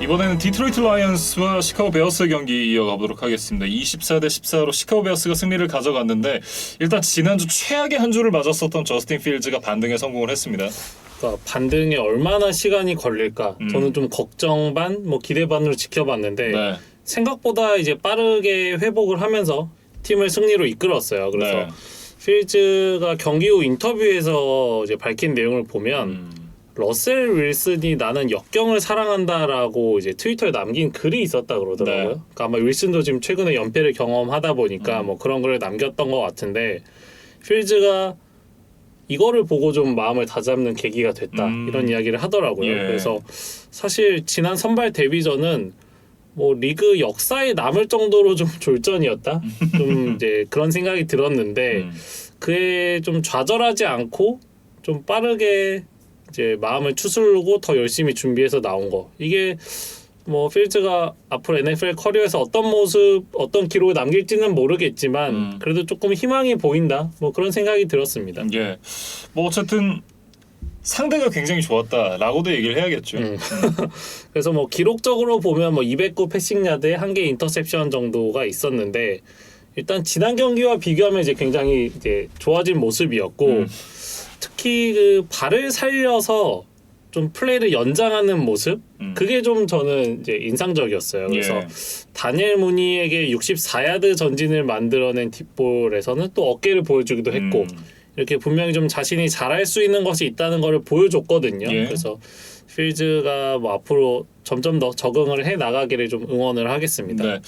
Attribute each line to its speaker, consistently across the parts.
Speaker 1: 이번에는 디트로이트 라이언스와 시카고 베어스 경기 이어가 보도록 하겠습니다. 24대 14로 시카고 베어스가 승리를 가져갔는데 일단 지난주 최악의 한 주를 맞았었던 저스틴 필즈가 반등에 성공을 했습니다.
Speaker 2: 그러니까 반등에 얼마나 시간이 걸릴까 저는 좀 걱정 반, 뭐 기대 반으로 지켜봤는데
Speaker 1: 네.
Speaker 2: 생각보다 이제 빠르게 회복을 하면서 팀을 승리로 이끌었어요. 그래서
Speaker 1: 네.
Speaker 2: 필즈가 경기 후 인터뷰에서 이제 밝힌 내용을 보면 러셀 윌슨이 나는 역경을 사랑한다라고 이제 트위터에 남긴 글이 있었다 그러더라고요.
Speaker 1: 네.
Speaker 2: 그러니까 아마 윌슨도 지금 최근에 연패를 경험하다 보니까 뭐 그런 글을 남겼던 것 같은데 필즈가 이거를 보고 좀 마음을 다잡는 계기가 됐다 이런 이야기를 하더라고요.
Speaker 1: 예.
Speaker 2: 그래서 사실 지난 선발 데뷔전은 뭐 리그 역사에 남을 정도로 좀 졸전이었다. 좀 이제 그런 생각이 들었는데 그에 좀 좌절하지 않고 좀 빠르게 이제 마음을 추스르고 더 열심히 준비해서 나온 거. 이게 뭐 필즈가 앞으로 NFL 커리어에서 어떤 모습, 어떤 기록을 남길지는 모르겠지만 그래도 조금 희망이 보인다. 뭐 그런 생각이 들었습니다.
Speaker 1: 예. 뭐 어쨌든 상대가 굉장히 좋았다라고도 얘기를 해야겠죠.
Speaker 2: 그래서 뭐 기록적으로 보면 뭐 209 패싱 야드에 1개 인터셉션 정도가 있었는데 일단 지난 경기와 비교하면 이제 굉장히 이제 좋아진 모습이었고 특히 그 발을 살려서 좀 플레이를 연장하는 모습 그게 좀 저는 이제 인상적이었어요. 그래서
Speaker 1: 예.
Speaker 2: 다니엘 무니에게 64야드 전진을 만들어낸 딥볼에서는 또 어깨를 보여주기도 했고 이렇게 분명히 좀 자신이 잘할 수 있는 것이 있다는 것을 보여줬거든요.
Speaker 1: 예.
Speaker 2: 그래서 필즈가 뭐 앞으로 점점 더 적응을 해 나가기를 좀 응원을 하겠습니다.
Speaker 1: 네.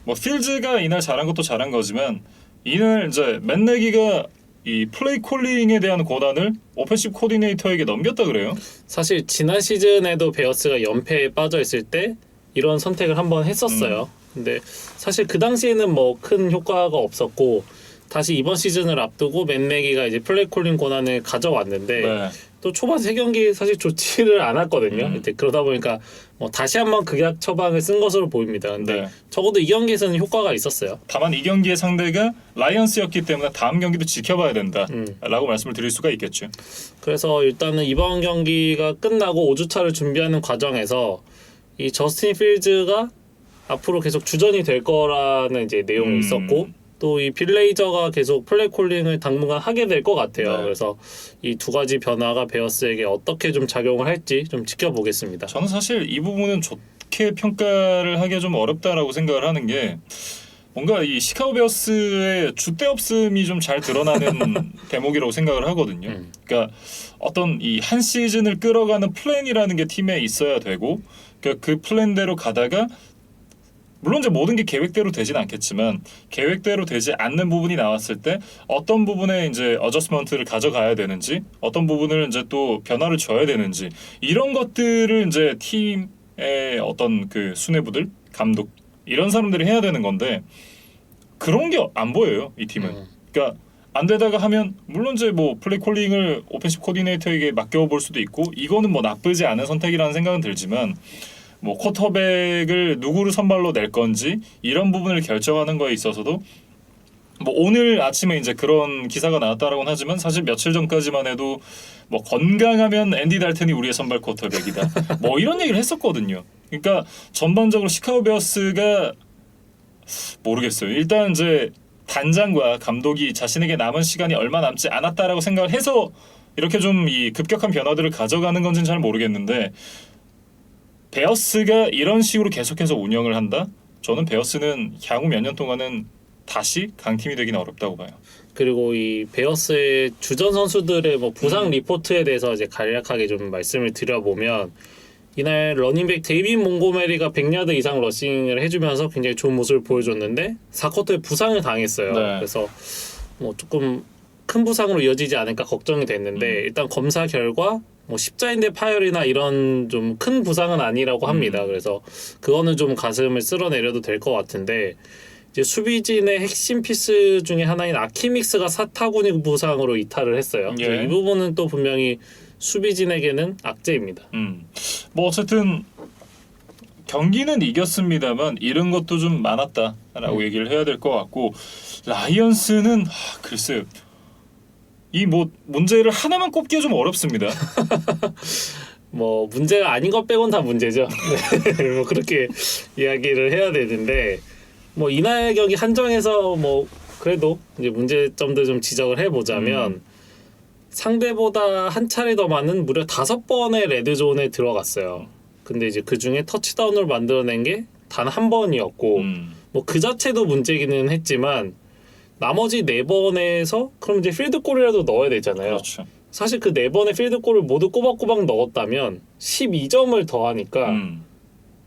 Speaker 1: 뭐 필즈가 이날 잘한 것도 잘한 거지만 이날 이제 맨 내기가 이 플레이 콜링에 대한 고단을 오펜시브 코디네이터에게 넘겼다 그래요.
Speaker 2: 사실 지난 시즌에도 베어스가 연패에 빠져 있을 때 이런 선택을 한번 했었어요. 근데 사실 그 당시에는 뭐 큰 효과가 없었고 다시 이번 시즌을 앞두고 맨내기가 이제 플레이 콜링 권한을 가져왔는데
Speaker 1: 네.
Speaker 2: 또 초반 세 경기 사실 좋지를 않았거든요. 이제 그러다 보니까 뭐 다시 한번 극약 처방을 쓴 것으로 보입니다. 근데
Speaker 1: 네.
Speaker 2: 적어도 이 경기에서는 효과가 있었어요.
Speaker 1: 다만 이 경기의 상대가 라이언스였기 때문에 다음 경기도 지켜봐야 된다라고 말씀을 드릴 수가 있겠죠.
Speaker 2: 그래서 일단은 이번 경기가 끝나고 5주차를 준비하는 과정에서 이 저스틴 필즈가 앞으로 계속 주전이 될 거라는 이제 내용이 있었고 또 이 빌레이저가 계속 플레이 콜링을 당분간 하게 될 것 같아요.
Speaker 1: 네.
Speaker 2: 그래서 이 두 가지 변화가 베어스에게 어떻게 좀 작용을 할지 좀 지켜보겠습니다.
Speaker 1: 저는 사실 이 부분은 좋게 평가를 하기가 좀 어렵다라고 생각을 하는 게 뭔가 이 시카고 베어스의 줏대 없음이 좀 잘 드러나는 대목이라고 생각을 하거든요. 그러니까 어떤 이 한 시즌을 끌어가는 플랜이라는 게 팀에 있어야 되고 그러니까 그 플랜대로 가다가 물론 이제 모든 게 계획대로 되진 않겠지만 계획대로 되지 않는 부분이 나왔을 때 어떤 부분에 이제 어저스먼트를 가져가야 되는지 어떤 부분을 이제 또 변화를 줘야 되는지 이런 것들을 이제 팀의 어떤 그 수뇌부들 감독 이런 사람들이 해야 되는 건데 그런 게 안 보여요 이 팀은. 그러니까 안 되다가 하면 물론 이제 뭐 플레이 콜링을 오펜시브 코디네이터에게 맡겨볼 수도 있고 이거는 뭐 나쁘지 않은 선택이라는 생각은 들지만 뭐 쿼터백을 누구를 선발로 낼 건지 이런 부분을 결정하는 거에 있어서도 뭐 오늘 아침에 이제 그런 기사가 나왔다라고는 하지만 사실 며칠 전까지만 해도 뭐 건강하면 앤디 달튼이 우리의 선발 쿼터백이다 뭐 이런 얘기를 했었거든요. 그러니까 전반적으로 시카고 베어스가 모르겠어요. 일단 이제 단장과 감독이 자신에게 남은 시간이 얼마 남지 않았다라고 생각을 해서 이렇게 좀 이 급격한 변화들을 가져가는 건지는 잘 모르겠는데 베어스가 이런 식으로 계속해서 운영을 한다? 저는 베어스는 향후 몇 년 동안은 다시 강팀이 되기는 어렵다고 봐요.
Speaker 2: 그리고 이 베어스의 주전 선수들의 뭐 부상 리포트에 대해서 이제 간략하게 좀 말씀을 드려보면 이날 러닝백 데이빗 몽고메리가 100야드 이상 러싱을 해주면서 굉장히 좋은 모습을 보여줬는데 4쿼터에 부상을 당했어요.
Speaker 1: 네.
Speaker 2: 그래서 뭐 조금 큰 부상으로 이어지지 않을까 걱정이 됐는데 일단 검사 결과 뭐 십자인대 파열이나 이런 좀 큰 부상은 아니라고 합니다. 그래서 그거는 좀 가슴을 쓸어내려도 될 것 같은데 이제 수비진의 핵심 피스 중에 하나인 아키믹스가 사타구니 부상으로 이탈을 했어요.
Speaker 1: 예.
Speaker 2: 이 부분은 또 분명히 수비진에게는 악재입니다.
Speaker 1: 뭐 어쨌든 경기는 이겼습니다만 잃은 것도 좀 많았다라고 얘기를 해야 될 것 같고 라이언스는 글쎄요. 이 뭐 문제를 하나만 꼽기가 좀 어렵습니다.
Speaker 2: 뭐 문제가 아닌 것 빼곤 다 문제죠. 네. 뭐 그렇게 이야기를 해야 되는데 뭐 이날 경기 한정해서 뭐 그래도 이제 문제점들 좀 지적을 해보자면 상대보다 한 차례 더 많은 무려 5번의 레드존에 들어갔어요. 근데 이제 그 중에 터치다운을 만들어낸 게 단 한 번이었고 뭐 그 자체도 문제기는 했지만 나머지 4번에서 그럼 이제 필드골이라도 넣어야 되잖아요.
Speaker 1: 그렇죠.
Speaker 2: 사실 그 4번의 필드골을 모두 꼬박꼬박 넣었다면 12점을 더하니까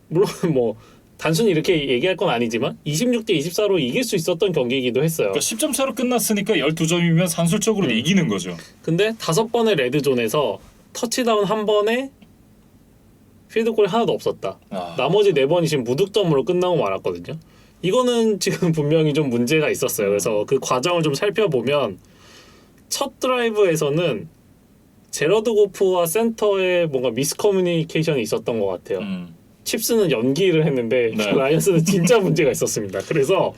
Speaker 2: 물론 뭐 단순히 이렇게 얘기할 건 아니지만 26대 24로 이길 수 있었던 경기이기도 했어요.
Speaker 1: 그러니까 10점 차로 끝났으니까 12점이면 산술적으로 이기는 거죠.
Speaker 2: 근데 5번의 레드존에서 터치다운 한 번에 필드골이 하나도 없었다. 나머지 4번이 지금 무득점으로 끝나고 말았거든요. 이거는 지금 분명히 좀 문제가 있었어요. 그래서 그 과정을 좀 살펴보면 첫 드라이브에서는 제러드 고프와 센터에 뭔가 미스커뮤니케이션이 있었던 것 같아요. 칩스는 연기를 했는데
Speaker 1: 네.
Speaker 2: 라이언스는 진짜 문제가 있었습니다. 그래서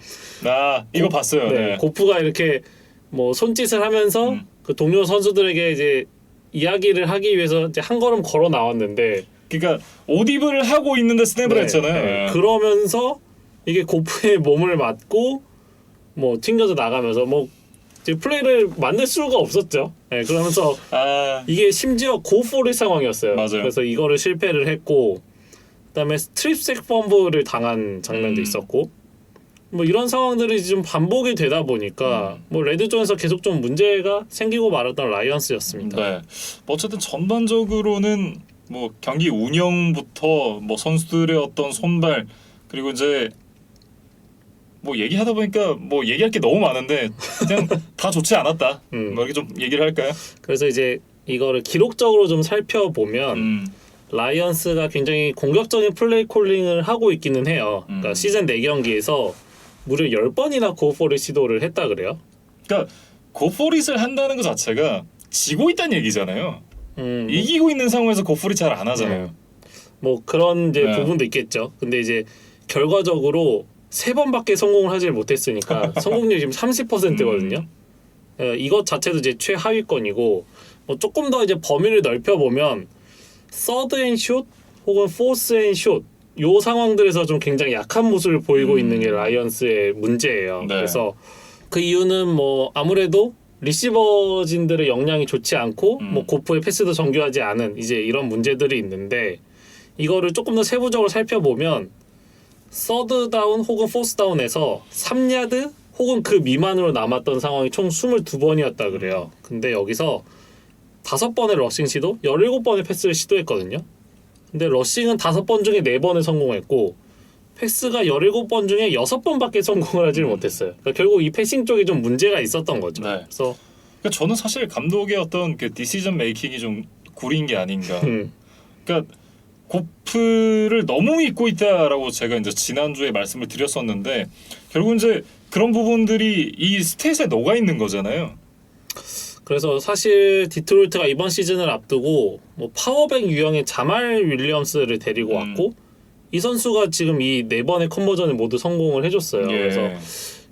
Speaker 1: 이거 봤어요. 네.
Speaker 2: 고프가 이렇게 뭐 손짓을 하면서 그 동료 선수들에게 이제 이야기를 하기 위해서 이제 한 걸음 걸어 나왔는데
Speaker 1: 그러니까 오디블을 하고 있는데 스냅을 했잖아요.
Speaker 2: 네. 그러면서 이게 고프의 몸을 맞고 뭐 튕겨져 나가면서 뭐 이제 플레이를 만들 수가 없었죠. 네, 그러면서 이게 심지어 고포리 상황이었어요.
Speaker 1: 맞아요.
Speaker 2: 그래서 이거를 실패를 했고 그다음에 스트립색 펌블을 당한 장면도 있었고 뭐 이런 상황들이 좀 반복이 되다 보니까 뭐 레드존에서 계속 좀 문제가 생기고 말았던 라이언스였습니다.
Speaker 1: 네. 뭐 어쨌든 전반적으로는 뭐 경기 운영부터 뭐 선수들의 어떤 손발 그리고 이제 뭐 얘기하다 보니까 뭐 얘기할 게 너무 많은데 그냥 다 좋지 않았다. 뭐 이렇게 좀 얘기를 할까요?
Speaker 2: 그래서 이제 이거를 기록적으로 좀 살펴보면 라이언스가 굉장히 공격적인 플레이 콜링을 하고 있기는 해요. 그러니까 시즌 4경기에서 무려 10번이나 고포를 시도를 했다 그래요.
Speaker 1: 그러니까 고포릿을 한다는 것 자체가 지고 있다는 얘기잖아요. 이기고 있는 상황에서 고포릿 잘 안 하잖아요.
Speaker 2: 뭐 그런 이제 부분도 있겠죠. 근데 이제 결과적으로 3번밖에 성공을 하질 못했으니까 성공률이 지금 30%거든요. 이것 자체도 이제 최하위권이고 뭐 조금 더 이제 범위를 넓혀 보면 서드 앤 슛 혹은 포스 앤 슛 요 상황들에서 좀 굉장히 약한 모습을 보이고 있는 게 라이언스의 문제예요.
Speaker 1: 네.
Speaker 2: 그래서 그 이유는 뭐 아무래도 리시버진들의 역량이 좋지 않고 뭐 고프의 패스도 정교하지 않은 이제 이런 문제들이 있는데 이거를 조금 더 세부적으로 살펴보면 서드 다운 혹은 포스 다운에서 3야드 혹은 그 미만으로 남았던 상황이 총 22번이었다 그래요. 근데 여기서 5번의 러싱 시도, 17번의 패스를 시도했거든요. 근데 러싱은 5번 중에 4번을 성공했고 패스가 17번 중에 6번밖에 성공을 하지 못했어요. 그러니까 결국 이 패싱 쪽에 좀 문제가 있었던 거죠.
Speaker 1: 네.
Speaker 2: 그래서
Speaker 1: 그러니까 저는 사실 감독의 어떤 그 디시전 메이킹이 좀 구린 게 아닌가. 그러니까 고프를 너무 믿고 있다라고 제가 이제 지난주에 말씀을 드렸었는데 결국 이제 그런 부분들이 이 스탯에 녹아 있는 거잖아요.
Speaker 2: 그래서 사실 디트로이트가 이번 시즌을 앞두고 뭐 파워백 유형의 자말 윌리엄스를 데리고 왔고 이 선수가 지금 이 4번의 컨버전을 모두 성공을 해줬어요. 그래서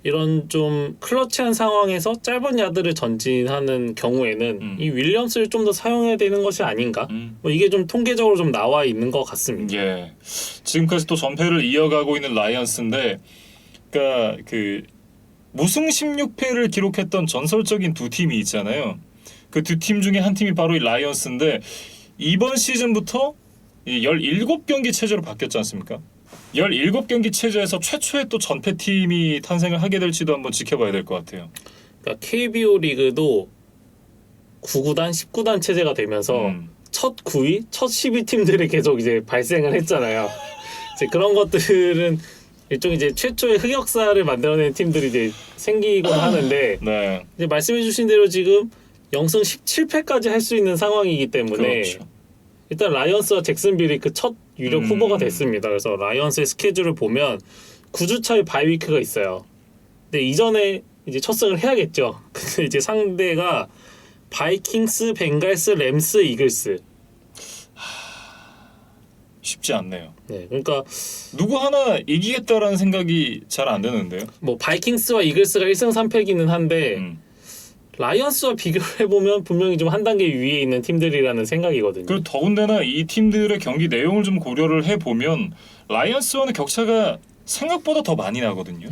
Speaker 2: 이런 좀 클러치한 상황에서 짧은 야드를 전진하는 경우에는 이 윌리엄스를 좀 더 사용해야 되는 것이 아닌가? 뭐 이게 좀 통계적으로 좀 나와 있는 것 같습니다.
Speaker 1: 예. 지금까지 또 전패를 이어가고 있는 라이언스인데, 그러니까 그 무승 16패를 기록했던 전설적인 두 팀이 있잖아요. 그 두 팀 중에 한 팀이 바로 이 라이언스인데 이번 시즌부터 17경기 체제로 바뀌었지 않습니까? 17경기 체제에서 최초의 또 전패팀이 탄생을 하게 될지도 한번 지켜봐야 될 것 같아요.
Speaker 2: 그러니까 KBO 리그도 9구단, 10구단 체제가 되면서 첫 9위, 첫 10위 팀들이 계속 이제 발생을 했잖아요. 이제 그런 것들은 일종의 이제 최초의 흑역사를 만들어낸 팀들이 이제 생기곤 하는데
Speaker 1: 네.
Speaker 2: 이제 말씀해주신 대로 지금 0승 17패까지 할 수 있는 상황이기 때문에
Speaker 1: 그렇죠.
Speaker 2: 일단 라이언스와 잭슨빌이 그 첫 유력 후보가 됐습니다. 그래서 라이언스의 스케줄을 보면 9주차에 바이위크가 있어요. 근데 이전에 이제 첫 승을 해야겠죠. 근데 이제 상대가 바이킹스, 벵갈스, 램스, 이글스.
Speaker 1: 쉽지 않네요.
Speaker 2: 네, 그러니까
Speaker 1: 누구 하나 이기겠다라는 생각이 잘 안 드는데요.
Speaker 2: 뭐 바이킹스와 이글스가 1승 3패기는 한데 라이언스와 비교를 해보면 분명히 좀 한 단계 위에 있는 팀들이라는 생각이거든요.
Speaker 1: 그리고 더군다나 이 팀들의 경기 내용을 좀 고려를 해보면 라이언스와는 격차가 생각보다 더 많이 나거든요.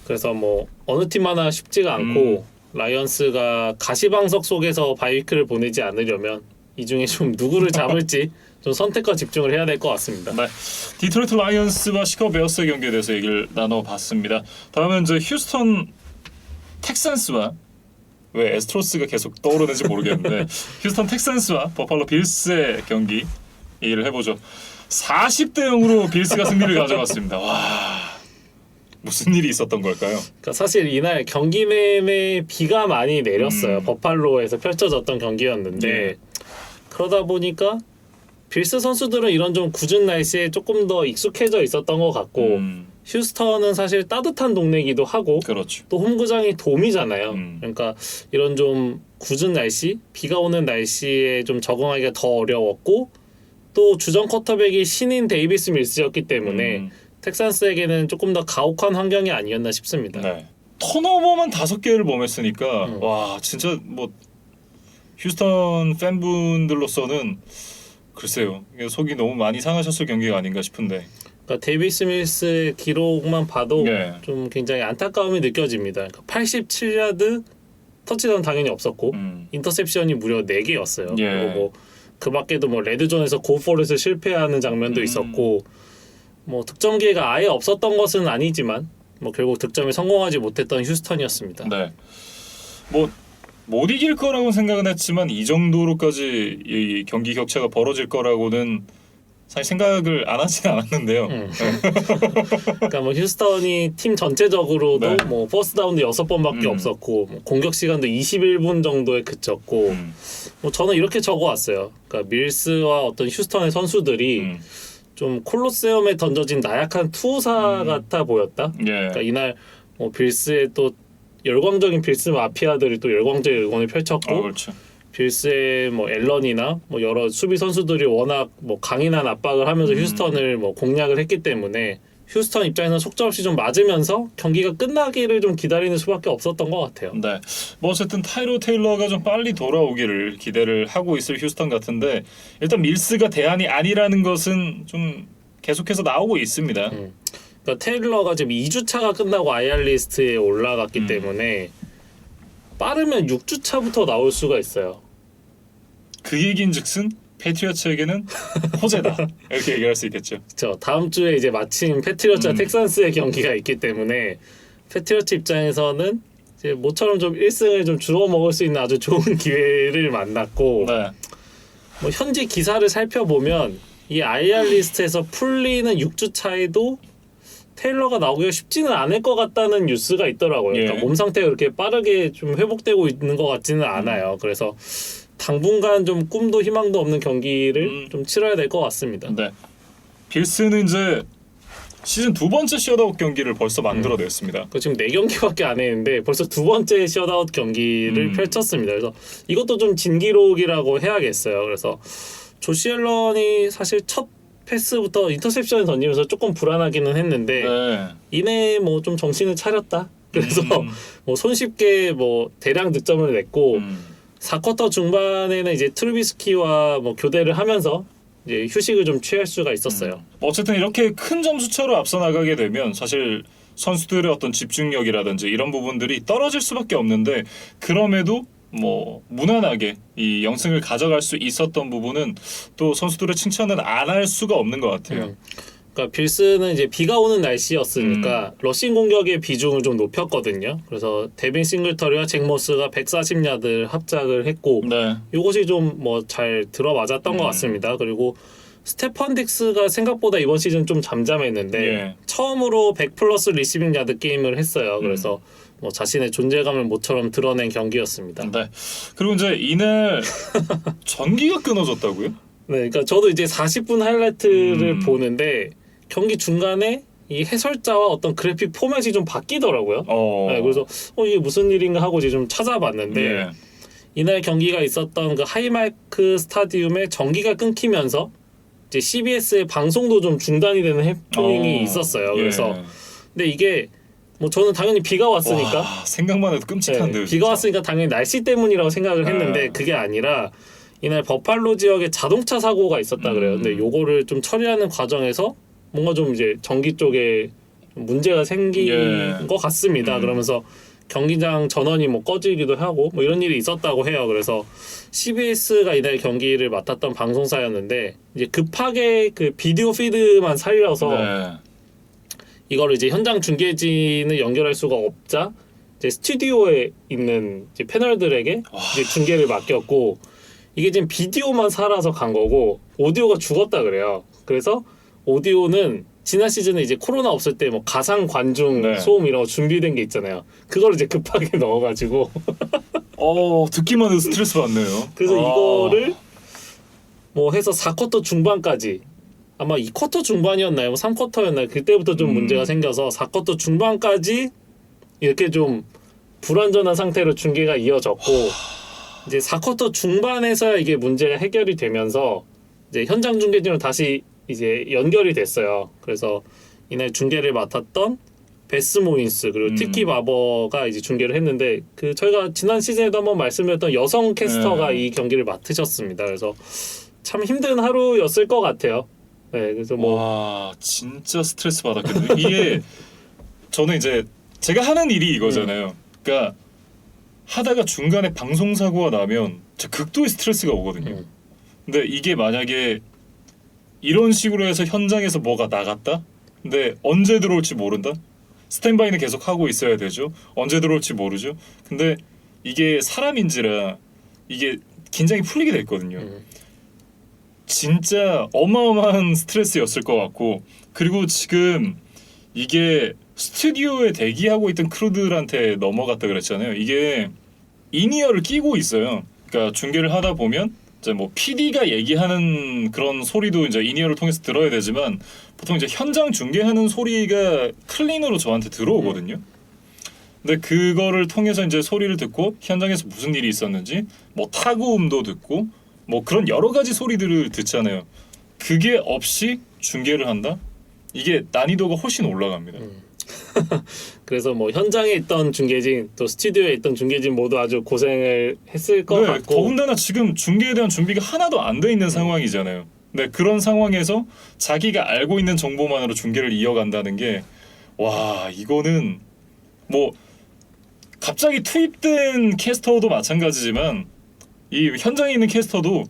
Speaker 2: 그래서 뭐 어느 팀 하나 쉽지가 않고 라이언스가 가시방석 속에서 바이위크를 보내지 않으려면 이 중에 좀 누구를 잡을지 좀 선택과 집중을 해야 될 것 같습니다.
Speaker 1: 네, 디트로이트 라이언스와 시카고 베어스의 경기에 대해서 얘기를 나눠봤습니다. 다음은 이제 휴스턴 텍산스와 왜 에스트로스가 계속 떠오르는지 모르겠는데 휴스턴 텍산스와 버팔로 빌스의 경기 얘기를 해보죠. 40대 0으로 빌스가 승리를 가져갔습니다. 와, 무슨 일이 있었던 걸까요?
Speaker 2: 그러니까 사실 이날 경기 내내 비가 많이 내렸어요. 버팔로에서 펼쳐졌던 경기였는데 그러다 보니까 빌스 선수들은 이런 좀 궂은 날씨에 조금 더 익숙해져 있었던 것 같고 휴스턴은 사실 따뜻한 동네이기도 하고
Speaker 1: 그렇죠.
Speaker 2: 또 홈구장이 돔이잖아요. 그러니까 이런 좀 궂은 날씨, 비가 오는 날씨에 좀 적응하기가 더 어려웠고 또 주전 쿼터백이 신인 데이비스 밀스였기 때문에 텍산스에게는 조금 더 가혹한 환경이 아니었나 싶습니다.
Speaker 1: 네. 턴오버만 5개를 범했으니까 와 진짜 뭐 휴스턴 팬분들로서는 글쎄요 속이 너무 많이 상하셨을 경기가 아닌가 싶은데
Speaker 2: 그러니까 데이비스 밀스의 기록만 봐도
Speaker 1: 네.
Speaker 2: 좀 굉장히 안타까움이 느껴집니다. 그러니까 87야드 터치다운 당연히 없었고 인터셉션이 무려 4개였어요.
Speaker 1: 예.
Speaker 2: 그리고 뭐 그 밖에도 뭐 레드존에서 고포렛을 실패하는 장면도 있었고 뭐 득점 기회가 아예 없었던 것은 아니지만 뭐 결국 득점에 성공하지 못했던 휴스턴이었습니다.
Speaker 1: 네. 뭐 못 이길 거라고 생각은 했지만 이 정도로까지 이 경기 격차가 벌어질 거라고는 사실 생각을 안 하진 않았는데요.
Speaker 2: 그러니까 뭐 휴스턴이 팀 전체적으로도
Speaker 1: 네.
Speaker 2: 뭐 퍼스트 다운도 6번밖에 없었고 뭐 공격 시간도 21분 정도에 그쳤고 뭐 저는 이렇게 적어왔어요. 그러니까 밀스와 어떤 휴스턴의 선수들이 좀 콜로세움에 던져진 나약한 투사 같아 보였다.
Speaker 1: 예.
Speaker 2: 그러니까 이날 뭐 빌스의 또 열광적인 빌스 마피아들이 또 열광적인 응원을 펼쳤고
Speaker 1: 그렇죠.
Speaker 2: 빌스의 뭐 앨런이나 뭐 여러 수비 선수들이 워낙 뭐 강인한 압박을 하면서 휴스턴을 뭐 공략을 했기 때문에 휴스턴 입장에서는 속절없이 좀 맞으면서 경기가 끝나기를 좀 기다리는 수밖에 없었던 것 같아요.
Speaker 1: 네. 뭐 어쨌든 타이로 테일러가 좀 빨리 돌아오기를 기대를 하고 있을 휴스턴 같은데 일단 밀스가 대안이 아니라는 것은 좀 계속해서 나오고 있습니다.
Speaker 2: 그러니까 테일러가 지금 2주차가 끝나고 IR 리스트에 올라갔기 때문에 빠르면 6주차부터 나올 수가 있어요.
Speaker 1: 그 얘긴즉슨 패트리어츠에게는 호재다 이렇게 얘기할 수 있겠죠.
Speaker 2: 그렇죠. 다음 주에 이제 마침 패트리어츠와 텍산스의 경기가 있기 때문에 패트리어츠 입장에서는 이제 모처럼 좀 1승을 좀 주워 먹을 수 있는 아주 좋은 기회를 만났고
Speaker 1: 네.
Speaker 2: 뭐 현지 기사를 살펴보면 이 IR 리스트에서 풀리는 6주 차에도 테일러가 나오기가 쉽지는 않을 것 같다는 뉴스가 있더라고요.
Speaker 1: 예.
Speaker 2: 그러니까 몸 상태가 그렇게 빠르게 좀 회복되고 있는 것 같지는 않아요. 그래서 당분간 좀 꿈도 희망도 없는 경기를 좀 치러야 될 것 같습니다.
Speaker 1: 네. 빌스는 이제 시즌 2번째 셧아웃 경기를 벌써 만들어냈습니다.
Speaker 2: 그 지금 4경기밖에 안 했는데 벌써 2번째 셧아웃 경기를 펼쳤습니다. 그래서 이것도 좀 진기록이라고 해야겠어요. 그래서 조시 앨런이 사실 첫 패스부터 인터셉션을 던지면서 조금 불안하기는 했는데
Speaker 1: 네.
Speaker 2: 이내 뭐 좀 정신을 차렸다. 그래서 뭐 손쉽게 뭐 대량 득점을 냈고 4쿼터 중반에는 이제 트루비스키와 뭐 교대를 하면서 이제 휴식을 좀 취할 수가 있었어요.
Speaker 1: 어쨌든 이렇게 큰 점수차로 앞서 나가게 되면 사실 선수들의 어떤 집중력이라든지 이런 부분들이 떨어질 수밖에 없는데 그럼에도 뭐 무난하게 이 영승을 가져갈 수 있었던 부분은 또 선수들의 칭찬은 안 할 수가 없는 것 같아요.
Speaker 2: 그러니까 빌스는 이제 비가 오는 날씨였으니까 러싱 공격의 비중을 좀 높였거든요. 그래서 데빈 싱글터리와 잭 모스가 140야드 합작을 했고
Speaker 1: 네.
Speaker 2: 이것이 좀 뭐 잘 들어맞았던 것 같습니다. 그리고 스테판 딕스가 생각보다 이번 시즌 좀 잠잠했는데
Speaker 1: 예.
Speaker 2: 처음으로 100 플러스 리시빙 야드 게임을 했어요. 그래서 뭐 자신의 존재감을 모처럼 드러낸 경기였습니다.
Speaker 1: 네. 그리고 이제 이날 전기가 끊어졌다고요?
Speaker 2: 네, 그러니까 저도 이제 40분 하이라이트를 보는데 경기 중간에 이 해설자와 어떤 그래픽 포맷이 좀 바뀌더라고요. 네, 그래서 이게 무슨 일인가 하고 이제 좀 찾아봤는데
Speaker 1: 예.
Speaker 2: 이날 경기가 있었던 그 하이마크 스타디움에 전기가 끊기면서 이제 CBS의 방송도 좀 중단이 되는 해프닝이 있었어요. 그래서 근데 이게 뭐 저는 당연히 비가 왔으니까
Speaker 1: 와, 생각만 해도 끔찍한데요.
Speaker 2: 네,
Speaker 1: 진짜.
Speaker 2: 비가 왔으니까 당연히 날씨 때문이라고 생각을 했는데 그게 아니라 이날 버팔로 지역에 자동차 사고가 있었다 그래요. 근데 요거를 좀 처리하는 과정에서 뭔가 좀 이제 전기 쪽에 문제가 생긴 것 같습니다. 그러면서 경기장 전원이 뭐 꺼지기도 하고 뭐 이런 일이 있었다고 해요. 그래서 CBS가 이날 경기를 맡았던 방송사였는데 이제 급하게 그 비디오 피드만 살려서 이거를 이제 현장 중계진을 연결할 수가 없자 이제 스튜디오에 있는 이제 패널들에게 이제 중계를 맡겼고 이게 지금 비디오만 살아서 간 거고 오디오가 죽었다 그래요. 그래서 오디오는 지난 시즌에 이제 코로나 없을 때 뭐 가상 관중 소음 이런 거 준비된 게 있잖아요. 그걸 이제 급하게 넣어가지고
Speaker 1: 듣기만 해도 스트레스 받네요.
Speaker 2: 그래서 이거를 뭐 해서 4쿼터 중반까지 아마 2쿼터 중반이었나요? 뭐 3쿼터였나요? 그때부터 좀 문제가 생겨서 4쿼터 중반까지 이렇게 좀 불완전한 상태로 중계가 이어졌고 이제 4쿼터 중반에서야 이게 문제가 해결이 되면서 이제 현장 중계진으로 다시 이제 연결이 됐어요. 그래서 이날 중계를 맡았던 베스 모인스 그리고 티키 바버가 이제 중계를 했는데 그 저희가 지난 시즌에도 한번 말씀드렸던 여성 캐스터가 이 경기를 맡으셨습니다. 그래서 참 힘든 하루였을 것 같아요. 네, 그래서 뭐
Speaker 1: 와, 진짜 스트레스 받았거든요. 이게 저는 이제 제가 하는 일이 이거잖아요. 그러니까 하다가 중간에 방송 사고가 나면 진짜 극도의 스트레스가 오거든요. 근데 이게 만약에 이런 식으로 해서 현장에서 뭐가 나갔다? 근데 언제 들어올지 모른다? 스탠바이는 계속 하고 있어야 되죠. 언제 들어올지 모르죠. 근데 이게 사람인지라 이게 긴장이 풀리게 됐거든요. 진짜 어마어마한 스트레스였을 것 같고 그리고 지금 이게 스튜디오에 대기하고 있던 크루들한테 넘어갔다 그랬잖아요. 이게 인이어를 끼고 있어요. 그러니까 중계를 하다 보면 이제 뭐 PD가 얘기하는 그런 소리도 이제 인이어를 통해서 들어야 되지만 보통 이제 현장 중계하는 소리가 클린으로 저한테 들어오거든요. 근데 그거를 통해서 이제 소리를 듣고 현장에서 무슨 일이 있었는지 뭐 타구음도 듣고 뭐 그런 여러 가지 소리들을 듣잖아요. 그게 없이 중계를 한다? 이게 난이도가 훨씬 올라갑니다.
Speaker 2: 그래서 뭐 현장에 있던 중계진 또 스튜디오에 있던 중계진 모두 아주 고생을 했을 것 같고
Speaker 1: 더군다나 지금 중계에 대한 준비가 하나도 안 돼 있는 상황이잖아요. 네, 그런 상황에서 자기가 알고 있는 정보만으로 중계를 이어간다는 게 와, 이거는 뭐 갑자기 투입된 캐스터도 마찬가지지만 이 현장에 있는 캐스터도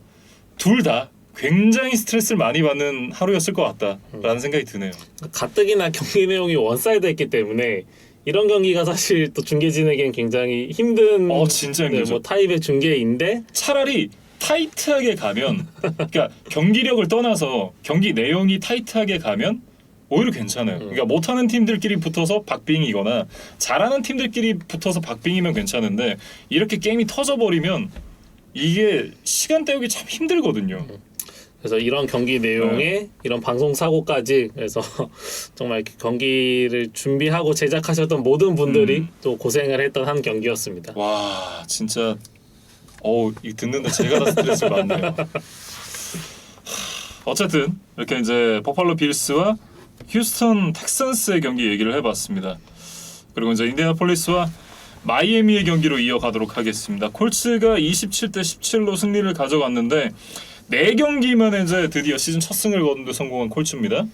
Speaker 1: 둘 다 굉장히 스트레스를 많이 받는 하루였을 것 같다라는 생각이 드네요.
Speaker 2: 가뜩이나 경기 내용이 원사이드했기 때문에 이런 경기가 사실 또 중계진에겐 굉장히 힘든
Speaker 1: 진짜 힘들죠.
Speaker 2: 뭐 타입의 중계인데
Speaker 1: 차라리 타이트하게 가면 그러니까 경기력을 떠나서 경기 내용이 타이트하게 가면 오히려 괜찮아요. 그러니까 못하는 팀들끼리 붙어서 박빙이거나 잘하는 팀들끼리 붙어서 박빙이면 괜찮은데 이렇게 게임이 터져버리면 이게 시간 때우기 참 힘들거든요.
Speaker 2: 그래서 이런 경기 내용에 이런 방송 사고까지 그래서 정말 경기를 준비하고 제작하셨던 모든 분들이 또 고생을 했던 한 경기였습니다.
Speaker 1: 와, 진짜 이 듣는데 제가 다 스트레스 받네요. 어쨌든 이렇게 이제 버팔로 빌스와 휴스턴 텍산스의 경기 얘기를 해봤습니다. 그리고 이제 인디애나폴리스와 마이애미의 경기로 이어가도록 하겠습니다. 콜츠가 27대 17로 승리를 가져갔는데 4경기만에 이제 드디어 시즌 첫 승을 거둔 데 성공한 콜츠입니다.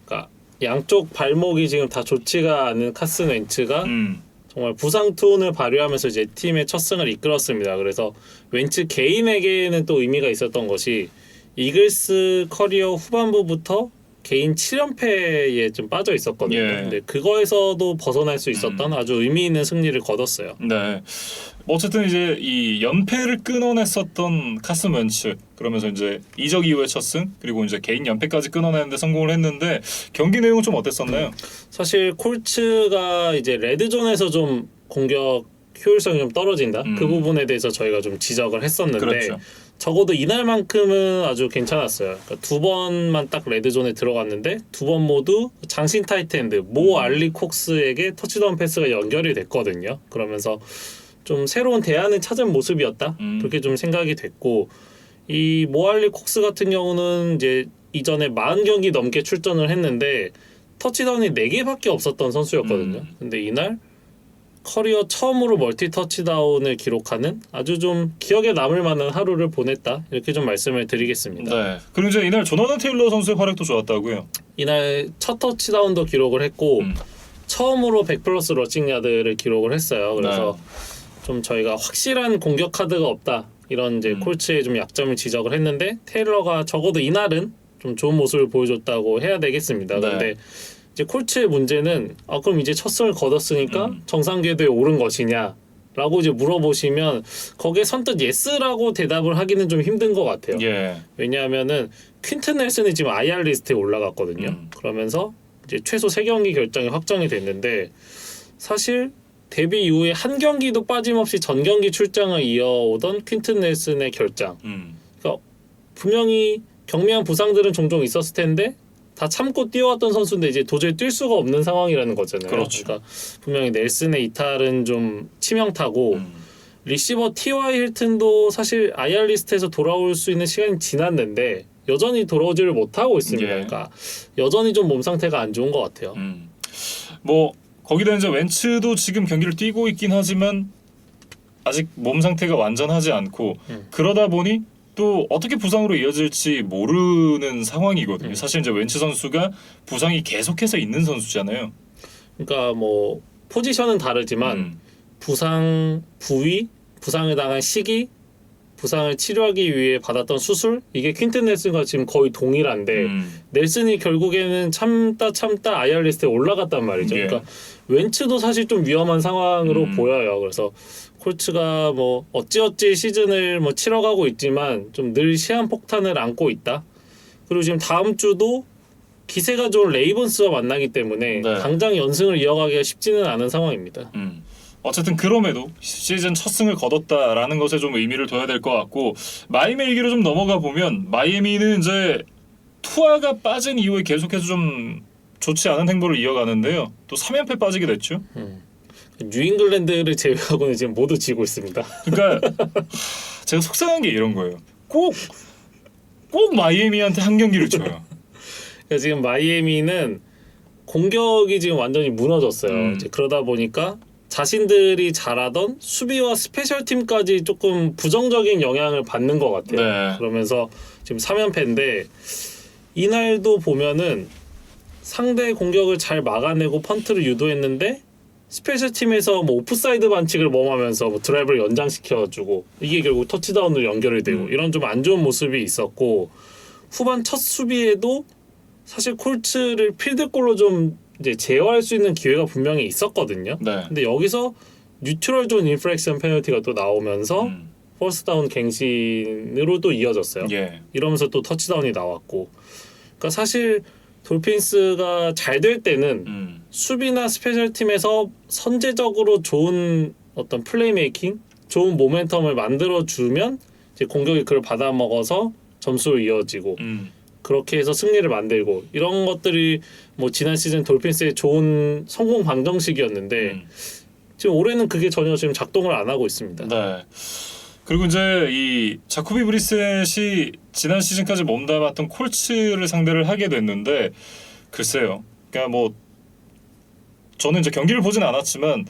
Speaker 2: 그러니까 양쪽 발목이 지금 다 좋지가 않은 카슨 웬츠가 정말 부상 투혼을 발휘하면서 이제 팀의 첫 승을 이끌었습니다. 그래서 웬츠 개인에게는 또 의미가 있었던 것이 이글스 커리어 후반부부터 개인 7연패에 좀 빠져 있었거든요. 근데 그거에서도 벗어날 수 있었던 아주 의미 있는 승리를 거뒀어요.
Speaker 1: 네. 어쨌든 이제 이 연패를 끊어냈었던 카슨 웬츠 그러면서 이제 이적 이후의 첫 승 그리고 이제 개인 연패까지 끊어내는데 성공을 했는데 경기 내용은 좀 어땠었나요?
Speaker 2: 사실 콜츠가 이제 레드존에서 좀 공격 효율성이 좀 떨어진다. 그 부분에 대해서 저희가 좀 지적을 했었는데
Speaker 1: 그렇죠.
Speaker 2: 적어도 이날만큼은 아주 괜찮았어요. 그러니까 2번만 딱 레드존에 들어갔는데 2번 모두 장신 타이트엔드 모 알리 콕스에게 터치다운 패스가 연결이 됐거든요. 그러면서 좀 새로운 대안을 찾은 모습이었다. 그렇게 좀 생각이 됐고 이 모 알리 콕스 같은 경우는 이제 이전에 40경기 넘게 출전을 했는데 터치다운이 4개밖에 없었던 선수였거든요. 근데 이날 커리어 처음으로 멀티 터치다운을 기록하는 아주 좀 기억에 남을 만한 하루를 보냈다. 이렇게 좀 말씀을 드리겠습니다.
Speaker 1: 네. 그리고 이제 이날 조나단 테일러 선수의 활약도 좋았다고요.
Speaker 2: 이날 첫 터치다운도 기록을 했고 처음으로 100+ 러싱 야드를 기록을 했어요. 그래서 좀 저희가 확실한 공격 카드가 없다. 이런 이제 콜츠의 좀 약점을 지적을 했는데 테일러가 적어도 이날은 좀 좋은 모습을 보여줬다고 해야 되겠습니다.
Speaker 1: 네.
Speaker 2: 근데 이제 콜츠의 문제는 그럼 이제 첫 승을 거뒀으니까 정상 궤도에 오른 것이냐? 라고 이제 물어보시면 거기에 선뜻 예스라고 대답을 하기는 좀 힘든 것 같아요.
Speaker 1: 예.
Speaker 2: 왜냐하면은 퀸튼 넬슨이 지금 IR 리스트에 올라갔거든요. 그러면서 이제 최소 3경기 결정이 확정이 됐는데 사실 데뷔 이후에 한 경기도 빠짐없이 전 경기 출장을 이어오던 퀸튼 넬슨의 결장. 그러니까 분명히 경미한 부상들은 종종 있었을 텐데 다 참고 뛰어왔던 선수인데 이제 도저히 뛸 수가 없는 상황이라는 거잖아요.
Speaker 1: 그렇죠.
Speaker 2: 그러니까 분명히 넬슨의 이탈은 좀 치명타고 리시버 T.Y. 힐튼도 사실 IR 리스트에서 돌아올 수 있는 시간이 지났는데 여전히 돌아오지를 못하고 있습니다.
Speaker 1: 예.
Speaker 2: 그러니까 여전히 좀 몸 상태가 안 좋은 것 같아요.
Speaker 1: 뭐 거기다 이제 웬츠도 지금 경기를 뛰고 있긴 하지만 아직 몸 상태가 완전하지 않고 그러다 보니 또 어떻게 부상으로 이어질지 모르는 상황이거든요. 사실 이제 웬츠 선수가 부상이 계속해서 있는 선수잖아요.
Speaker 2: 그러니까 뭐 포지션은 다르지만 부상 부위, 부상을 당한 시기, 부상을 치료하기 위해 받았던 수술 이게 퀸튼 넬슨과 지금 거의 동일한데 넬슨이 결국에는 참다 IR 리스트에 올라갔단 말이죠.
Speaker 1: 예.
Speaker 2: 그러니까 웬츠도 사실 좀 위험한 상황으로 보여요. 그래서 콜츠가 뭐 어찌어찌 시즌을 뭐 치러가고 있지만 좀 늘 시한폭탄을 안고 있다. 그리고 지금 다음 주도 기세가 좋은 레이븐스와 만나기 때문에
Speaker 1: 네.
Speaker 2: 당장 연승을 이어가기가 쉽지는 않은 상황입니다.
Speaker 1: 어쨌든 그럼에도 시즌 첫 승을 거뒀다라는 것에 좀 의미를 둬야 될 것 같고 마이애미 얘기로 좀 넘어가 보면 마이애미는 이제 투아가 빠진 이후에 계속해서 좀 좋지 않은 행보를 이어가는데요. 또 3연패 빠지게 됐죠.
Speaker 2: 뉴잉글랜드를 제외하고는 지금 모두 지고 있습니다.
Speaker 1: 그러니까 제가 속상한 게 이런 거예요. 꼭 마이애미한테 한 경기를 줘요.
Speaker 2: 그러니까 지금 마이애미는 공격이 지금 완전히 무너졌어요. 이제 그러다 보니까 자신들이 잘하던 수비와 스페셜 팀까지 조금 부정적인 영향을 받는 것 같아요.
Speaker 1: 네.
Speaker 2: 그러면서 지금 3연패인데 이날도 보면은 상대 공격을 잘 막아내고 펀트를 유도했는데 스페셜 팀에서 뭐 오프사이드 반칙을 범하면서 뭐 드라이브를 연장시켜주고 이게 결국 터치다운으로 연결이 되고 이런 좀 안 좋은 모습이 있었고 후반 첫 수비에도 사실 콜츠를 필드골로 좀 이제 제어할 수 있는 기회가 분명히 있었거든요.
Speaker 1: 네.
Speaker 2: 근데 여기서 뉴트럴 존 인프랙션 페널티가 또 나오면서 퍼스트다운 갱신으로 또 이어졌어요.
Speaker 1: 예.
Speaker 2: 이러면서 또 터치다운이 나왔고, 그러니까 사실 돌핀스가 잘 될 때는 수비나 스페셜 팀에서 선제적으로 좋은 어떤 플레이메이킹, 좋은 모멘텀을 만들어 주면 이제 공격이 그걸 받아 먹어서 점수로 이어지고. 그렇게 해서 승리를 만들고 이런 것들이 뭐 지난 시즌 돌핀스의 좋은 성공 방정식이었는데 지금 올해는 그게 전혀 지금 작동을 안 하고 있습니다.
Speaker 1: 네. 그리고 이제 이 자코비 브리셋이 지난 시즌까지 몸담았던 콜츠를 상대를 하게 됐는데 글쎄요. 그러니까 뭐 저는 이제 경기를 보진 않았지만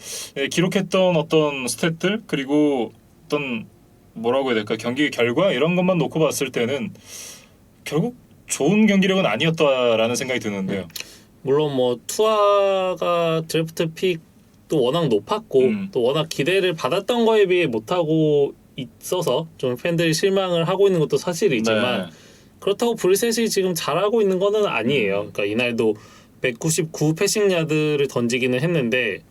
Speaker 1: 기록했던 어떤 스탯들 그리고 어떤 뭐라고 해야 될까 경기 결과 이런 것만 놓고 봤을 때는 결국 좋은 경기력은 아니었다라는 생각이 드는데요.
Speaker 2: 물론 뭐 투아가 드래프트 픽도 워낙 높았고 또 워낙 기대를 받았던 거에 비해 못하고 있어서 좀 팬들이 실망을 하고 있는 것도 사실이지만
Speaker 1: 네.
Speaker 2: 그렇다고 브리셋이 지금 잘하고 있는 거는 아니에요. 그러니까 이날도 199 패싱 야드를 던지기는 했는데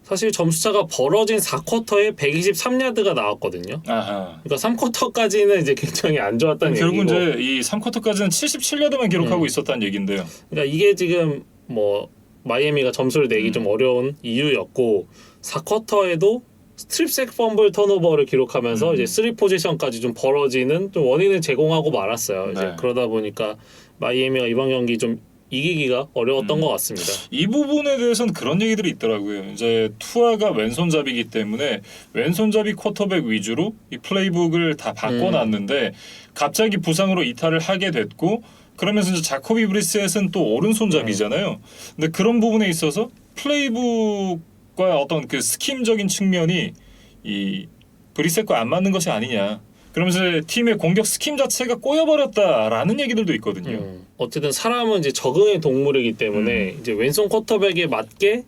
Speaker 2: 사실 점수차가 벌어진 4쿼터에 123야드가 나왔거든요.
Speaker 1: 아하.
Speaker 2: 그러니까 3쿼터까지는 이제 굉장히 안 좋았다는
Speaker 1: 결국
Speaker 2: 얘기고.
Speaker 1: 이제 이 3쿼터까지는 77야드만 기록하고 있었다는 얘긴데요.
Speaker 2: 그러니까 이게 지금 뭐 마이애미가 점수를 내기 좀 어려운 이유였고 4쿼터에도 스트립색 펌블 턴오버를 기록하면서 이제 3 포지션까지 좀 벌어지는 좀 원인을 제공하고 말았어요. 이제
Speaker 1: 네.
Speaker 2: 그러다 보니까 마이애미가 이번 경기 좀 이기기가 어려웠던 것 같습니다.
Speaker 1: 이 부분에 대해서는 그런 얘기들이 있더라고요. 이제 투아가 왼손잡이기 때문에 왼손잡이 쿼터백 위주로 이 플레이북을 다 바꿔놨는데 갑자기 부상으로 이탈을 하게 됐고 그러면서 이제 자코비 브리셋은 또 오른손잡이잖아요. 근데 그런 부분에 있어서 플레이북과 어떤 그 스킴적인 측면이 이 브리셋과 안 맞는 것이 아니냐. 그러면서 팀의 공격 스킴 자체가 꼬여버렸다라는 얘기들도 있거든요.
Speaker 2: 어쨌든 사람은 이제 적응의 동물이기 때문에 이제 왼손 쿼터백에 맞게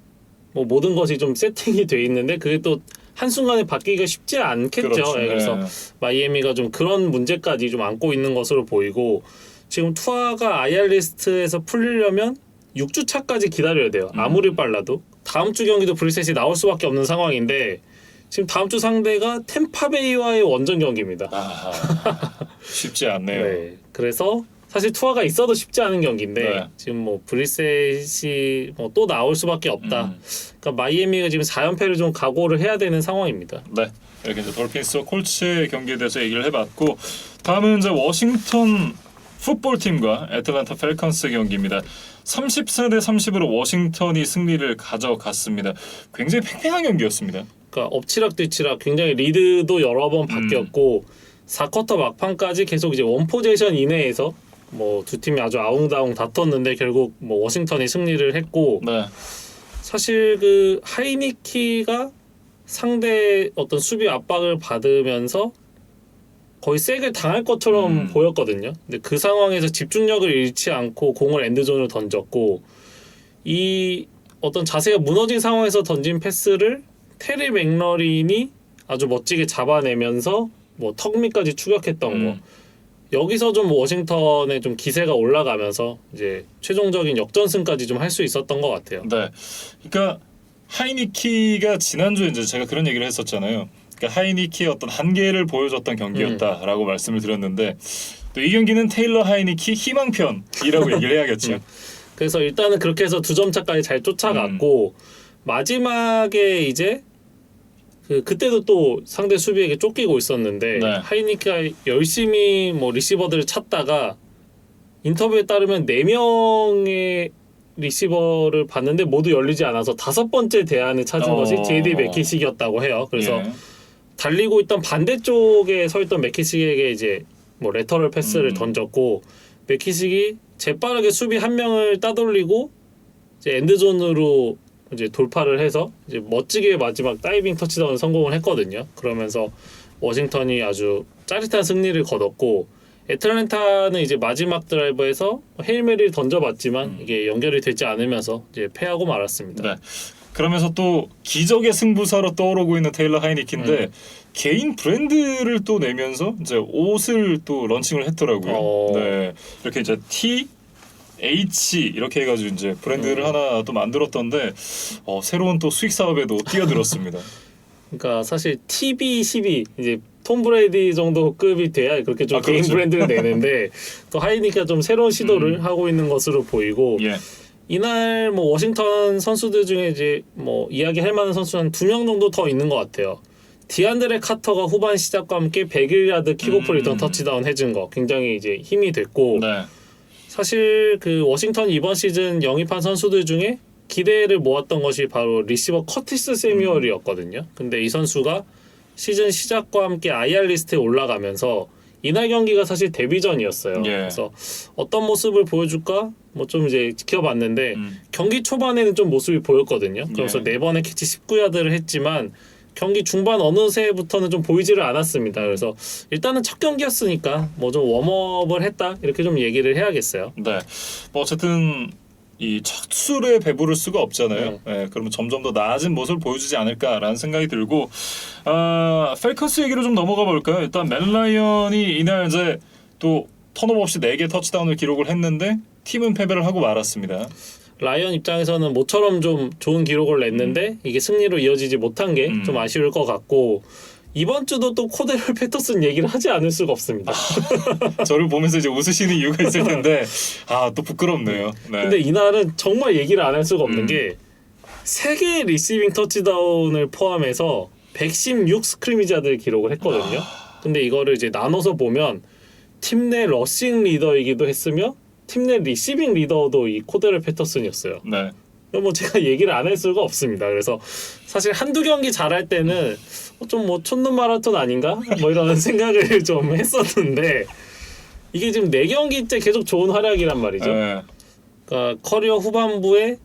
Speaker 2: 뭐 모든 것이 좀 세팅이 돼 있는데 그게 또 한순간에 바뀌기가 쉽지 않겠죠.
Speaker 1: 그렇죠.
Speaker 2: 예, 그래서
Speaker 1: 네.
Speaker 2: 마이애미가 좀 그런 문제까지 좀 안고 있는 것으로 보이고 지금 투아가 IR 리스트에서 풀리려면 6주 차까지 기다려야 돼요. 아무리 빨라도. 다음 주 경기도 브리셋이 나올 수밖에 없는 상황인데 지금 다음 주 상대가 템파베이와의 원정 경기입니다.
Speaker 1: 쉽지 않네요.
Speaker 2: 네. 그래서 사실 투아가 있어도 쉽지 않은 경기인데
Speaker 1: 네.
Speaker 2: 지금 뭐 브리셋이 뭐 또 나올 수밖에 없다. 그러니까 마이애미가 지금 4연패를 좀 각오를 해야 되는 상황입니다.
Speaker 1: 네, 이렇게 이제 돌핀스와 콜츠의 경기에 대해서 얘기를 해봤고 다음은 이제 워싱턴 풋볼 팀과 애틀랜타 펠컨스 경기입니다. 34대 30으로 워싱턴이 승리를 가져갔습니다. 굉장히 팽팽한 경기였습니다.
Speaker 2: 그러니까 엎치락 뒤치락 굉장히 리드도 여러 번 바뀌었고 4쿼터 막판까지 계속 이제 원 포제이션 이내에서 뭐 두 팀이 아주 아웅다웅 다퉜는데 결국 뭐 워싱턴이 승리를 했고
Speaker 1: 네.
Speaker 2: 사실 그 하이니키가 상대 어떤 수비 압박을 받으면서 거의 세게 당할 것처럼 보였거든요. 근데 그 상황에서 집중력을 잃지 않고 공을 엔드존으로 던졌고 이 어떤 자세가 무너진 상황에서 던진 패스를 테리 맥러린이 아주 멋지게 잡아내면서 뭐 턱 밑까지 추격했던 거. 여기서 좀 워싱턴의 좀 기세가 올라가면서 이제 최종적인 역전승까지 좀 할 수 있었던 것 같아요.
Speaker 1: 네. 그러니까 하이니키가 지난주에 이제 제가 그런 얘기를 했었잖아요. 그러니까 하이니키의 어떤 한계를 보여줬던 경기였다라고 말씀을 드렸는데 또 이 경기는 테일러 하이니키 희망편이라고 얘기를 해야겠죠.
Speaker 2: 그래서 일단은 그렇게 해서 2점 차까지 잘 쫓아갔고 마지막에 이제 그때도 또 상대 수비에게 쫓기고 있었는데
Speaker 1: 네.
Speaker 2: 하이니키가 열심히 뭐 리시버들을 찾다가 인터뷰에 따르면 4명의 리시버를 봤는데 모두 열리지 않아서 5번째 대안을 찾은 것이 JD 맥키식이었다고 해요. 그래서
Speaker 1: 예.
Speaker 2: 달리고 있던 반대쪽에 서 있던 맥키식에게 이제 뭐 레터럴 패스를 던졌고 맥키식이 재빠르게 수비 한 명을 따돌리고 이제 엔드존으로 이제 돌파를 해서 이제 멋지게 마지막 다이빙 터치다운 성공을 했거든요. 그러면서 워싱턴이 아주 짜릿한 승리를 거뒀고 애틀랜타는 이제 마지막 드라이브에서 헤일메리를 던져봤지만 이게 연결이 되지 않으면서 이제 패하고 말았습니다.
Speaker 1: 네. 그러면서 또 기적의 승부사로 떠오르고 있는 테일러 하이니키인데 개인 브랜드를 또 내면서 이제 옷을 또 런칭을 했더라고요. 네. 이렇게 이제 T H 이렇게 해가지고 이제 브랜드를 하나 또 만들었던데 새로운 또 수익 사업에도 뛰어들었습니다.
Speaker 2: 그러니까 사실 TB12 이제 톰 브레이디 정도 급이 돼야 그렇게 좀 개인
Speaker 1: 그렇죠.
Speaker 2: 브랜드를 내는데 또 하이니키가 좀 새로운 시도를 하고 있는 것으로 보이고
Speaker 1: 예.
Speaker 2: 이날 뭐 워싱턴 선수들 중에 이제 뭐 이야기할 만한 선수는 2명 정도 더 있는 것 같아요. 디안드레 카터가 후반 시작과 함께 101야드 킥오프 리턴 터치다운 해준 거 굉장히 이제 힘이 됐고
Speaker 1: 네.
Speaker 2: 사실 그 워싱턴 이번 시즌 영입한 선수들 중에 기대를 모았던 것이 바로 리시버 커티스 세뮤얼이었거든요. 근데 이 선수가 시즌 시작과 함께 IR 리스트에 올라가면서 이날 경기가 사실 데뷔전이었어요.
Speaker 1: 예.
Speaker 2: 그래서 어떤 모습을 보여줄까 뭐 좀 이제 지켜봤는데 경기 초반에는 좀 모습이 보였거든요. 그래서
Speaker 1: 예.
Speaker 2: 4번의 캐치 19야드를 했지만 경기 중반 어느새부터는 좀 보이지를 않았습니다. 그래서 일단은 첫 경기였으니까 뭐 좀 웜업을 했다 이렇게 좀 얘기를 해야겠어요.
Speaker 1: 네. 뭐 어쨌든 이 첫 술에 배부를 수가 없잖아요. 네. 그러면 점점 더 나아진 모습을 보여주지 않을까라는 생각이 들고 펠컨스 얘기로 좀 넘어가 볼까요? 일단 맨 라이언이 이날 이제 또 턴오버 없이 4개 터치다운을 기록을 했는데 팀은 패배를 하고 말았습니다.
Speaker 2: 라이언 입장에서는 모처럼 좀 좋은 기록을 냈는데 이게 승리로 이어지지 못한 게 좀 아쉬울 것 같고 이번 주도 또 코데럴 패터슨 얘기를 하지 않을 수가 없습니다.
Speaker 1: 저를 보면서 이제 웃으시는 이유가 있을 텐데 또 부끄럽네요. 네.
Speaker 2: 근데 이날은 정말 얘기를 안 할 수가 없는 게 3개의 리시빙 터치다운을 포함해서 116 스크리미자들 기록을 했거든요. 근데 이거를 이제 나눠서 보면 팀 내 러싱 리더이기도 했으며 팀 내 리시빙 리더도 이 코데럴 패터슨이었어요.
Speaker 1: 네.
Speaker 2: 뭐 제가 얘기를 안 할 수가 없습니다. 그래서 사실 한두 경기 잘할 때는 좀 뭐 촌놈 마라톤 아닌가? 뭐 이런 생각을 좀 했었는데 이게 지금 4경기째 계속 좋은 활약이란 말이죠.
Speaker 1: 네.
Speaker 2: 그러니까 커리어 후반부에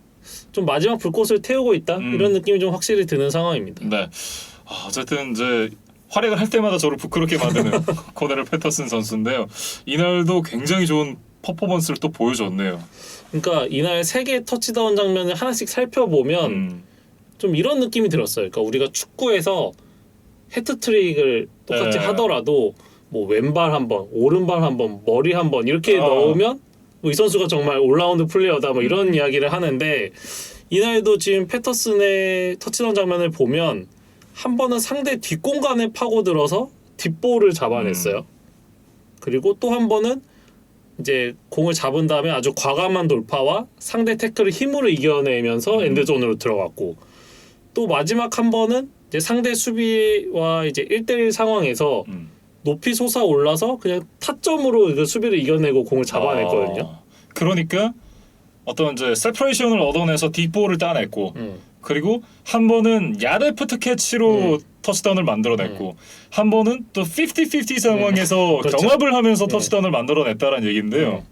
Speaker 2: 좀 마지막 불꽃을 태우고 있다 이런 느낌이 좀 확실히 드는 상황입니다.
Speaker 1: 네. 어쨌든 이제 활약을 할 때마다 저를 부끄럽게 만드는 코데럴 패터슨 선수인데요. 이날도 굉장히 좋은 퍼포먼스를 또 보여줬네요.
Speaker 2: 그러니까 이날 3개의 터치다운 장면을 하나씩 살펴보면 좀 이런 느낌이 들었어요. 그러니까 우리가 축구에서 헤트트릭을 똑같이
Speaker 1: 네.
Speaker 2: 하더라도 뭐 왼발 한 번, 오른발 한 번, 머리 한 번 이렇게 넣으면 뭐 이 선수가 정말 올라운드 플레이어다 뭐 이런 이야기를 하는데 이날도 지금 패터슨의 터치다운 장면을 보면 한 번은 상대 뒷공간에 파고들어서 뒷볼을 잡아냈어요. 그리고 또 한 번은 이제 공을 잡은 다음에 아주 과감한 돌파와 상대 태클을 힘으로 이겨내면서 엔드존으로 들어갔고 또 마지막 한 번은 이제 상대 수비와 이제 1대1 상황에서 높이 솟아올라서 그냥 타점으로 그 수비를 이겨내고 공을 잡아냈거든요.
Speaker 1: 그러니까 어떤 이제 세퍼레이션을 얻어내서 뒷볼을 따냈고 그리고 한 번은 야레프트 캐치로 터치다운을 만들어냈고 한 번은 또 50-50 상황에서
Speaker 2: 그렇죠.
Speaker 1: 경합을 하면서 터치다운을 만들어냈다는 얘기인데요.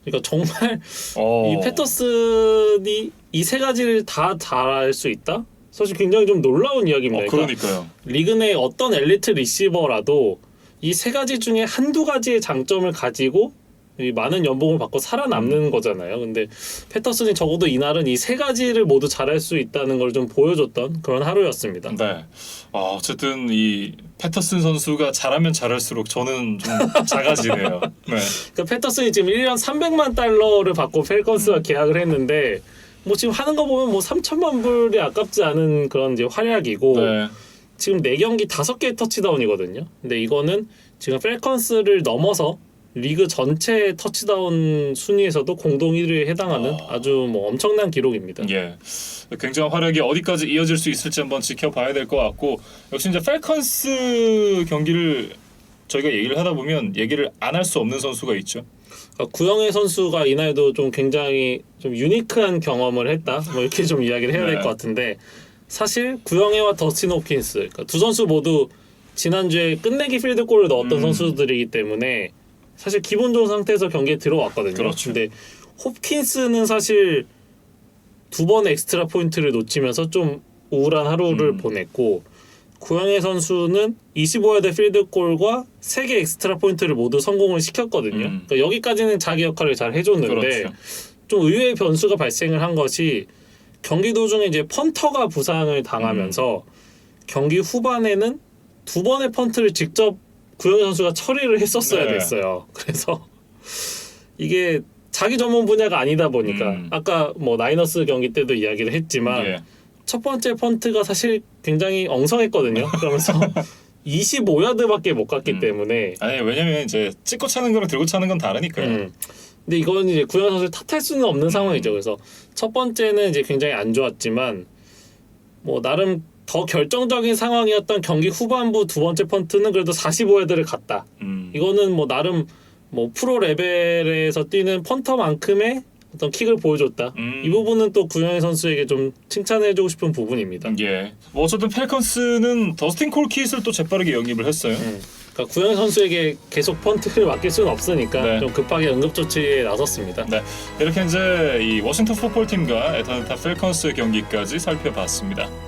Speaker 2: 그러니까 정말 이 패터슨이 이 3가지를 다 잘할 수 있다? 사실 굉장히 좀 놀라운 이야기입니다.
Speaker 1: 그러니까요.
Speaker 2: 리그 내 어떤 엘리트 리시버라도 이 3가지 중에 한두 가지의 장점을 가지고 이 많은 연봉을 받고 살아남는 거잖아요. 근데 패터슨이 적어도 이날은 이 3가지를 모두 잘할 수 있다는 걸 좀 보여줬던 그런 하루였습니다.
Speaker 1: 네. 어쨌든 이 패터슨 선수가 잘하면 잘할수록 저는 좀 작아지네요. 네.
Speaker 2: 그러니까 패터슨이 지금 1년 300만 달러를 받고 펠컨스와 계약을 했는데 뭐 지금 하는 거 보면 뭐 3천만 불이 아깝지 않은 그런 이제 활약이고
Speaker 1: 네.
Speaker 2: 지금 4경기 5개의 터치다운이거든요. 근데 이거는 지금 펠컨스를 넘어서 리그 전체 터치다운 순위에서도 공동 1위에 해당하는 아주 뭐 엄청난 기록입니다.
Speaker 1: 예, 굉장한 활약이 어디까지 이어질 수 있을지 한번 지켜봐야 될 것 같고 역시 이제 펠컨스 경기를 저희가 얘기를 하다 보면 얘기를 안 할 수 없는 선수가 있죠.
Speaker 2: 구영애 선수가 이날도 좀 굉장히 좀 유니크한 경험을 했다. 뭐 이렇게 좀 이야기를 해야 될 것 같은데 사실 구영애와 더스틴 홉킨스 그러니까 두 선수 모두 지난주에 끝내기 필드골을 넣었던 선수들이기 때문에 사실 기분 좋은 상태에서 경기에 들어왔거든요.
Speaker 1: 그렇죠.
Speaker 2: 근데 홉킨스는 사실 2번의 엑스트라 포인트를 놓치면서 좀 우울한 하루를 보냈고 구영애 선수는 25야드 필드골과 3개 엑스트라 포인트를 모두 성공을 시켰거든요. 그러니까 여기까지는 자기 역할을 잘 해줬는데
Speaker 1: 그렇죠.
Speaker 2: 좀 의외의 변수가 발생을 한 것이 경기 도중에 이제 펀터가 부상을 당하면서 경기 후반에는 2번의 펀트를 직접 구영애 선수가 처리를 했었어야 됐어요. 그래서 이게 자기 전문 분야가 아니다 보니까 아까 뭐 나이너스 경기 때도 이야기를 했지만 첫 번째 펀트가 사실 굉장히 엉성했거든요. 그러면서 25야드밖에 못 갔기 때문에
Speaker 1: 아니 왜냐면 이제 찍고 차는 거랑 들고 차는 건 다르니까요.
Speaker 2: 근데 이건 이제 구영애 선수를 탓할 수는 없는 상황이죠. 그래서 첫 번째는 이제 굉장히 안 좋았지만 뭐 나름 더 결정적인 상황이었던 경기 후반부 2번째 펀트는 그래도 45야드를 갔다. 이거는 뭐 나름 뭐 프로 레벨에서 뛰는 펀터만큼의 어떤 킥을 보여줬다. 이 부분은 또 구영애 선수에게 좀 칭찬해주고 싶은 부분입니다.
Speaker 1: 예. 뭐 어쨌든 펠컨스는 더스틴 콜킷을 또 재빠르게 영입을 했어요.
Speaker 2: 그러니까 구영애 선수에게 계속 펀트를 맡길 수는 없으니까
Speaker 1: 네.
Speaker 2: 좀 급하게 응급조치에 나섰습니다.
Speaker 1: 네. 이렇게 이제 이 워싱턴 풋볼 팀과 애틀랜타 펠컨스의 경기까지 살펴봤습니다.